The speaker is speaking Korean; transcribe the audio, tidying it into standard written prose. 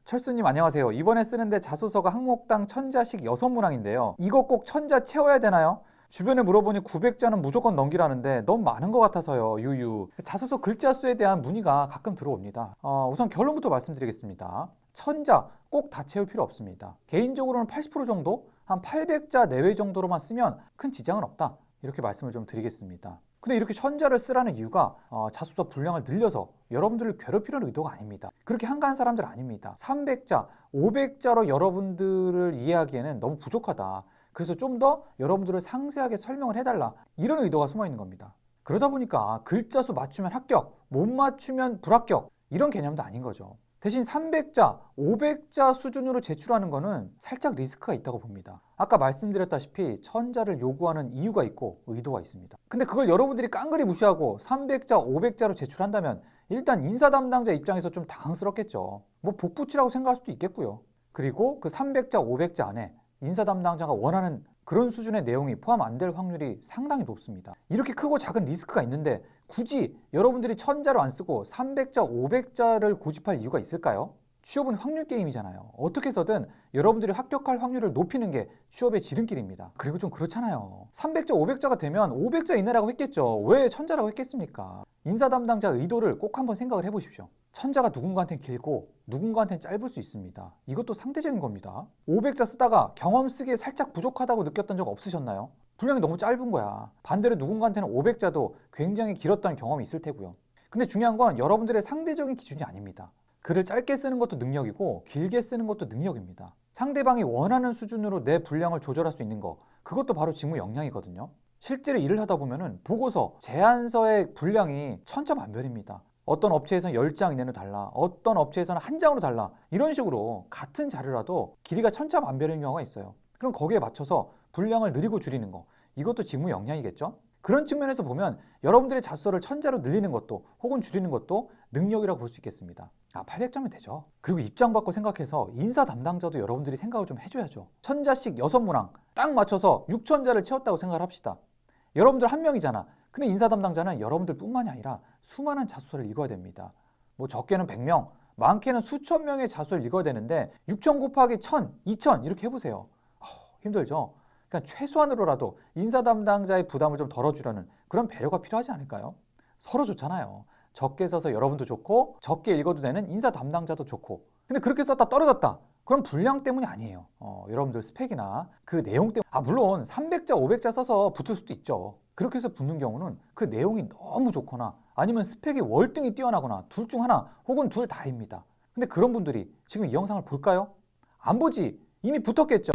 철수님 안녕하세요. 이번에 쓰는데 자소서가 항목당 1000자씩 6문항인데요. 이거 꼭 1000자 채워야 되나요? 주변에 물어보니 900자는 무조건 넘기라는데 너무 많은 것 같아서요. 유유. 자소서 글자 수에 대한 문의가 가끔 들어옵니다. 우선 결론부터 말씀드리겠습니다. 1000자 꼭 다 채울 필요 없습니다. 개인적으로는 80% 정도? 한 800자 내외 정도로만 쓰면 큰 지장은 없다. 이렇게 말씀을 좀 드리겠습니다. 근데 이렇게 1000자를 쓰라는 이유가 자소서 분량을 늘려서 여러분들을 괴롭히려는 의도가 아닙니다. 그렇게 한가한 사람들 아닙니다. 300자, 500자로 여러분들을 이해하기에는 너무 부족하다. 그래서 좀 더 여러분들을 상세하게 설명을 해달라. 이런 의도가 숨어 있는 겁니다. 그러다 보니까 글자 수 맞추면 합격, 못 맞추면 불합격 이런 개념도 아닌 거죠. 대신 300자, 500자 수준으로 제출하는 거는 살짝 리스크가 있다고 봅니다. 아까 말씀드렸다시피 1000자를 요구하는 이유가 있고 의도가 있습니다. 근데 그걸 여러분들이 깡그리 무시하고 300자, 500자로 제출한다면 일단 인사 담당자 입장에서 좀 당황스럽겠죠. 뭐 복붙이라고 생각할 수도 있겠고요. 그리고 그 300자, 500자 안에 인사 담당자가 원하는 그런 수준의 내용이 포함 안 될 확률이 상당히 높습니다. 이렇게 크고 작은 리스크가 있는데 굳이 여러분들이 1000자로 안 쓰고 300자, 500자를 고집할 이유가 있을까요? 취업은 확률 게임이잖아요. 어떻게 해서든 여러분들이 합격할 확률을 높이는 게 취업의 지름길입니다. 그리고 좀 그렇잖아요. 300자, 500자가 되면 500자 이내라고 했겠죠. 왜 1000자라고 했겠습니까? 인사 담당자 의도를 꼭 한번 생각을 해보십시오. 1000자가 누군가한테는 길고 누군가한테는 짧을 수 있습니다. 이것도 상대적인 겁니다. 500자 쓰다가 경험 쓰기에 살짝 부족하다고 느꼈던 적 없으셨나요? 분량이 너무 짧은 거야. 반대로 누군가한테는 500자도 굉장히 길었다는 경험이 있을 테고요. 근데 중요한 건 여러분들의 상대적인 기준이 아닙니다. 글을 짧게 쓰는 것도 능력이고 길게 쓰는 것도 능력입니다. 상대방이 원하는 수준으로 내 분량을 조절할 수 있는 거, 그것도 바로 직무 역량이거든요. 실제로 일을 하다 보면은 보고서, 제안서의 분량이 천차만별입니다. 어떤 업체에서는 10장 이내로 달라, 어떤 업체에서는 1장으로 달라, 이런 식으로 같은 자료라도 길이가 천차만별인 경우가 있어요. 그럼 거기에 맞춰서 분량을 늘리고 줄이는 거, 이것도 직무 역량이겠죠? 그런 측면에서 보면 여러분들의 자소서를 1000자로 늘리는 것도 혹은 줄이는 것도 능력이라고 볼 수 있겠습니다. 800자면 되죠. 그리고 입장 바꿔 생각해서 인사 담당자도 여러분들이 생각을 좀 해줘야죠. 1000자씩 6문항 딱 맞춰서 6000자를 채웠다고 생각을 합시다. 여러분들 한 명이잖아. 근데 인사 담당자는 여러분들 뿐만이 아니라 수많은 자소서를 읽어야 됩니다. 뭐 적게는 100명, 많게는 수천 명의 자소서를 읽어야 되는데 6000 곱하기 1000, 2000 이렇게 해보세요. 힘들죠? 그러니까 최소한으로라도 인사 담당자의 부담을 좀 덜어주려는 그런 배려가 필요하지 않을까요? 서로 좋잖아요. 적게 써서 여러분도 좋고 적게 읽어도 되는 인사 담당자도 좋고. 근데 그렇게 썼다 떨어졌다. 그럼 분량 때문이 아니에요. 여러분들 스펙이나 그 내용 때문에. 물론 300자, 500자 써서 붙을 수도 있죠. 그렇게 해서 붙는 경우는 그 내용이 너무 좋거나 아니면 스펙이 월등히 뛰어나거나 둘 중 하나 혹은 둘 다입니다. 근데 그런 분들이 지금 이 영상을 볼까요? 안 보지. 이미 붙었겠죠.